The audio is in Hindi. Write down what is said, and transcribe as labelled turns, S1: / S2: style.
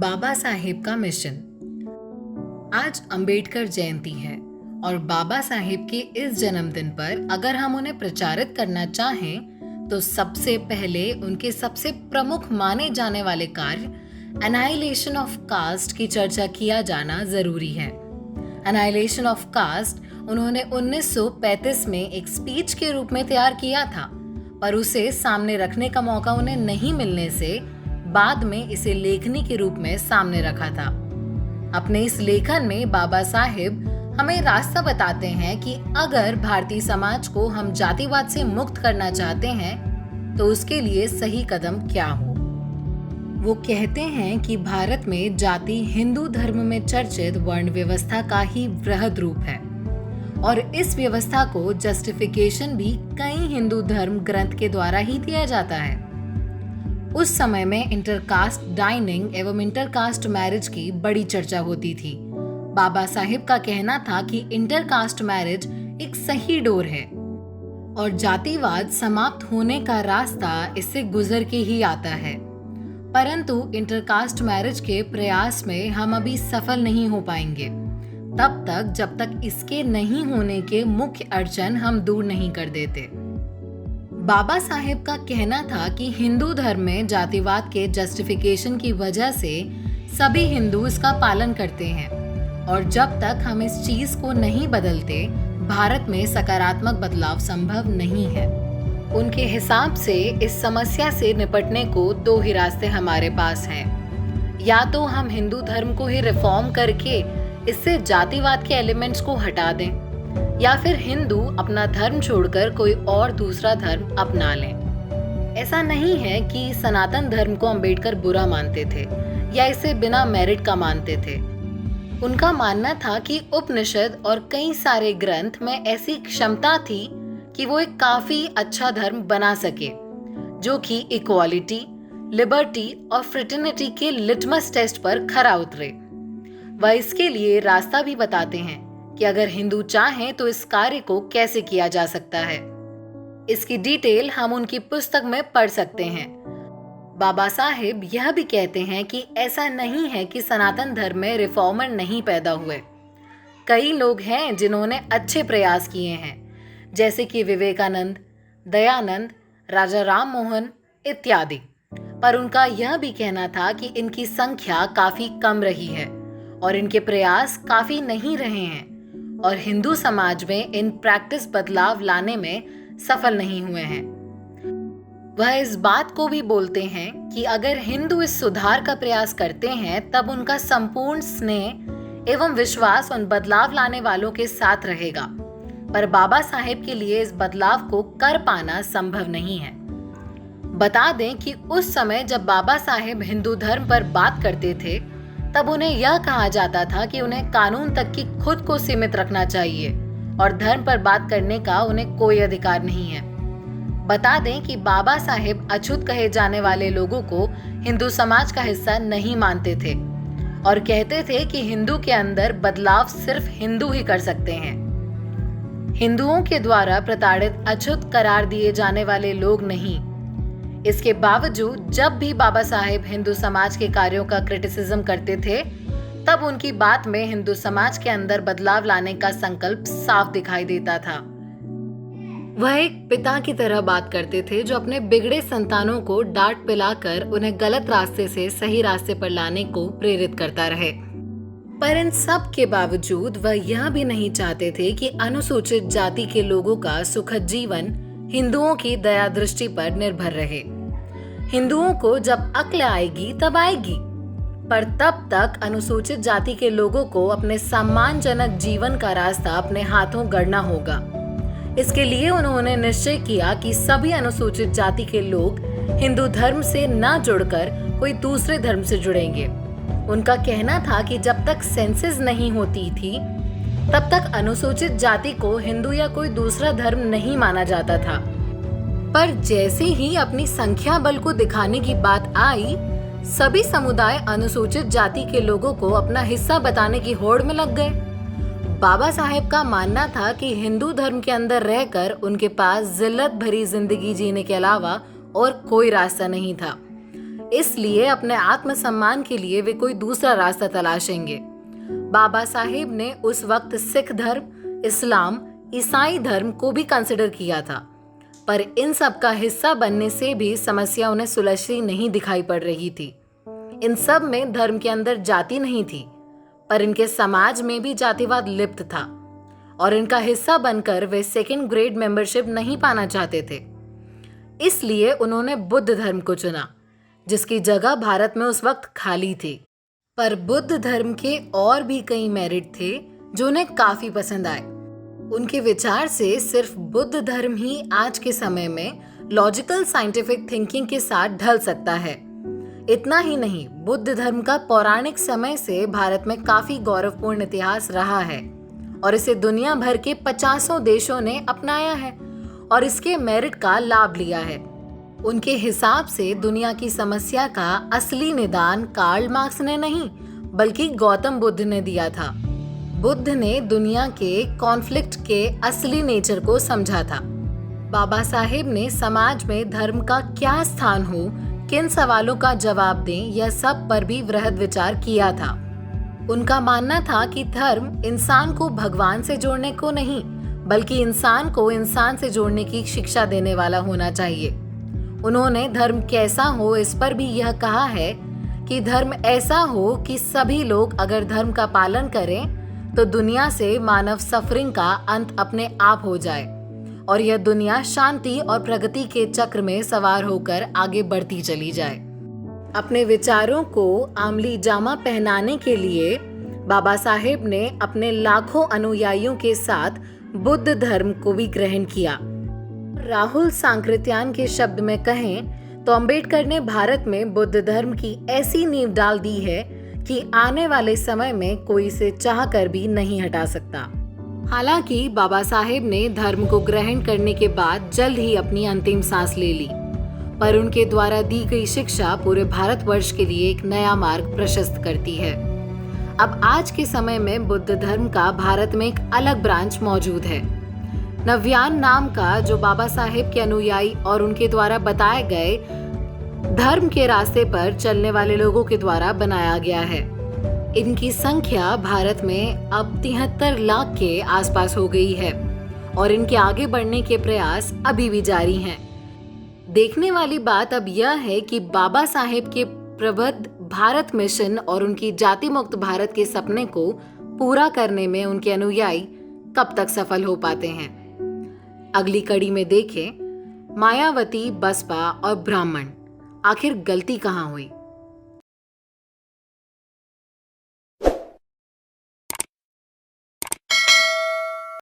S1: बाबा साहेब का मिशन। आज अंबेडकर जयंती है और बाबा साहेब के इस जन्मदिन पर अगर हम उन्हें प्रचारित करना चाहें तो सबसे पहले उनके सबसे प्रमुख माने जाने वाले कार्य एनाइलेशन ऑफ कास्ट की चर्चा किया जाना जरूरी है। एनाइलेशन ऑफ कास्ट उन्होंने 1935 में एक स्पीच के रूप में तैयार किया था, पर उसे सामने रखने का मौका उन्हें नहीं मिलने से बाद में इसे लेखनी के रूप में सामने रखा था। अपने इस लेखन में बाबा साहेब हमें रास्ता बताते हैं कि अगर भारतीय समाज को हम जातिवाद से मुक्त करना चाहते हैं तो उसके लिए सही कदम क्या हो। वो कहते हैं कि भारत में जाति हिंदू धर्म में चर्चित वर्ण व्यवस्था का ही वृहद रूप है और इस व्यवस्था को जस्टिफिकेशन भी कई हिंदू धर्म ग्रंथ के द्वारा ही दिया जाता है। उस समय में इंटरकास्ट डाइनिंग एवं इंटरकास्ट मैरिज की बड़ी चर्चा होती थी। बाबा साहेब का कहना था कि इंटरकास्ट मैरिज एक सही डोर है और जातिवाद समाप्त होने का रास्ता इससे गुजर के ही आता है, परंतु इंटरकास्ट मैरिज के प्रयास में हम अभी सफल नहीं हो पाएंगे तब तक जब तक इसके नहीं होने के मुख्य अड़चन हम दूर नहीं कर देते। बाबा साहेब का कहना था कि हिंदू धर्म में जातिवाद के जस्टिफिकेशन की वजह से सभी हिंदू इसका पालन करते हैं और जब तक हम इस चीज को नहीं बदलते भारत में सकारात्मक बदलाव संभव नहीं है। उनके हिसाब से इस समस्या से निपटने को दो ही रास्ते हमारे पास हैं। या तो हम हिंदू धर्म को ही रिफॉर्म करके इससे जातिवाद के एलिमेंट्स को हटा दें या फिर हिंदू अपना धर्म छोड़कर कोई और दूसरा धर्म अपना लें। ऐसा नहीं है कि सनातन धर्म को अंबेडकर बुरा मानते थे या इसे बिना मेरिट का मानते थे। उनका मानना था कि उपनिषद और कई सारे ग्रंथ में ऐसी क्षमता थी कि वो एक काफी अच्छा धर्म बना सके जो कि इक्वालिटी, लिबर्टी और फ्रेटर्निटी के लिटमस टेस्ट पर खरा उतरे। वह इसके लिए रास्ता भी बताते हैं कि अगर हिंदू चाहें तो इस कार्य को कैसे किया जा सकता है। इसकी डिटेल हम उनकी पुस्तक में पढ़ सकते हैं। बाबा साहेब यह भी कहते हैं कि ऐसा नहीं है कि सनातन धर्म में रिफॉर्मर नहीं पैदा हुए। कई लोग हैं जिन्होंने अच्छे प्रयास किए हैं, जैसे कि विवेकानंद, दयानंद, राजा राम मोहन इत्यादि, पर उनका यह भी कहना था कि इनकी संख्या काफी कम रही है और इनके प्रयास काफी नहीं रहे हैं और हिंदू समाज में इन प्रैक्टिस बदलाव लाने में सफल नहीं हुए हैं। वह इस बात को भी बोलते हैं कि अगर हिंदू इस सुधार का प्रयास करते हैं तब उनका संपूर्ण स्नेह एवं विश्वास उन बदलाव लाने वालों के साथ रहेगा, पर बाबा साहेब के लिए इस बदलाव को कर पाना संभव नहीं है। बता दें कि उस समय जब बाबा साहेब हिंदू धर्म पर बात करते थे तब उन्हें यह कहा जाता था कि उन्हें कानून तक की खुद को सीमित रखना चाहिए और धर्म पर बात करने का उन्हें कोई अधिकार नहीं है। बता दें कि बाबा साहेब अछूत कहे जाने वाले लोगों को हिंदू समाज का हिस्सा नहीं मानते थे और कहते थे कि हिंदू के अंदर बदलाव सिर्फ हिंदू ही कर सकते हैं। हिंदुओं के द्वारा प्रताड़ित अछूत करार दिए जाने वाले लोग नहीं। इसके बावजूद जब भी बाबा साहेब हिंदू समाज के कार्यों का क्रिटिसिज्म करते थे तब उनकी बात में हिंदू समाज के अंदर बदलाव लाने का संकल्प साफ दिखाई देता था। वह एक पिता की तरह बात करते थे जो अपने बिगड़े संतानों को डांट पिलाकर उन्हें गलत रास्ते से सही रास्ते पर लाने को प्रेरित करता रहे। पर इन सब के बावजूद वह यह भी नहीं चाहते थे कि अनुसूचित जाति के लोगों का सुखद जीवन हिंदुओं की दया दृष्टि पर निर्भर रहे। हिंदुओं को जब अक्ल आएगी तब आएगी, पर तब तक अनुसूचित जाति के लोगों को अपने सम्मानजनक जीवन का रास्ता अपने हाथों गढ़ना होगा। इसके लिए उन्होंने निश्चय किया कि सभी अनुसूचित जाति के लोग हिंदू धर्म से न जुड़कर कोई दूसरे धर्म से जुड़ेंगे। उनका कहना था कि जब तक सेंसस नहीं होती थी तब तक अनुसूचित जाति को हिंदू या कोई दूसरा धर्म नहीं माना जाता था, पर जैसे ही अपनी संख्या बल को दिखाने की बात आई सभी समुदाय अनुसूचित जाति के लोगों को अपना हिस्सा बताने की होड़ में लग गए। बाबा साहेब का मानना था कि हिंदू धर्म के अंदर रहकर उनके पास जिल्लत भरी जिंदगी जीने के अलावा और कोई रास्ता नहीं था। इसलिए अपने आत्मसम्मान के लिए वे कोई दूसरा रास्ता तलाशेंगे। बाबा साहेब ने उस वक्त सिख धर्म, इस्लाम, ईसाई धर्म को भी कंसिडर किया था, पर इन सब का हिस्सा बनने से भी समस्या उन्हें सुलझती नहीं दिखाई पड़ रही थी। इन सब में धर्म के अंदर जाति नहीं थी, पर इनके समाज में भी जातिवाद लिप्त था और इनका हिस्सा बनकर वे सेकंड ग्रेड मेंबरशिप नहीं पाना चाहते थे। इसलिए उन्होंने बुद्ध धर्म को चुना, जिसकी जगह भारत में उस वक्त खाली थी। पर बुद्ध धर्म के और भी कई मेरिट थे जो उन्हें काफी पसंद आए। उनके विचार से सिर्फ बुद्ध धर्म ही आज के समय में लॉजिकल साइंटिफिक थिंकिंग के साथ ढल सकता है। इतना ही नहीं, बुद्ध धर्म का पौराणिक समय से भारत में काफी गौरवपूर्ण इतिहास रहा है और इसे दुनिया भर के 50 देशों ने अपनाया है और इसके मेरिट का लाभ लिया है। उनके हिसाब से दुनिया की समस्या का असली निदान कार्ल मार्क्स ने नहीं, बल्कि गौतम बुद्ध ने दिया था। बुद्ध ने दुनिया के कॉन्फ्लिक्ट के असली नेचर को समझा था। बाबा साहेब ने समाज में धर्म का क्या स्थान हो, किन सवालों का जवाब दें, यह सब पर भी वृहद विचार किया था। उनका मानना था कि धर्म इंसान को भगवान से जोड़ने को नहीं, बल्कि इंसान को इंसान से जोड़ने की शिक्षा देने वाला होना चाहिए। उन्होंने धर्म कैसा हो इस पर भी यह कहा है कि धर्म ऐसा हो कि सभी लोग अगर धर्म का पालन करें तो दुनिया से मानव सफरिंग का अंत अपने आप हो जाए और यह दुनिया शांति और प्रगति के चक्र में सवार होकर आगे बढ़ती चली जाए। अपने विचारों को आमली जामा पहनाने के लिए बाबा साहेब ने अपने लाखों अनुयायियों के साथ बुद्ध धर्म को भी ग्रहण किया। राहुल सांकृत्यान के शब्द में कहें तो अंबेडकर ने भारत में बुद्ध धर्म की ऐसी नींव डाल दी है कि आने वाले समय में कोई इसे चाहकर भी नहीं हटा सकता। हालांकि बाबा साहेब ने धर्म को ग्रहण करने के बाद जल्द ही अपनी अंतिम सांस ले ली, पर उनके द्वारा दी गई शिक्षा पूरे भारतवर्ष के लिए एक नया मार्ग प्रशस्त करती है। अब आज के समय में बुद्ध धर्म का भारत में एक अलग ब्रांच मौजूद है, नव्यान नाम का, जो बाबा साहेब के अनुयायी और उनके द्वारा बताए गए धर्म के रास्ते पर चलने वाले लोगों के द्वारा बनाया गया है। इनकी संख्या भारत में अब 73 लाख के आसपास हो गई है और इनके आगे बढ़ने के प्रयास अभी भी जारी हैं। देखने वाली बात अब यह है कि बाबा साहेब के प्रबुद्ध भारत मिशन और उनकी जाति मुक्त भारत के सपने को पूरा करने में उनके अनुयायी कब तक सफल हो पाते हैं। अगली कड़ी में देखें, मायावती, बसपा और ब्राह्मण, आखिर गलती कहाँ हुई।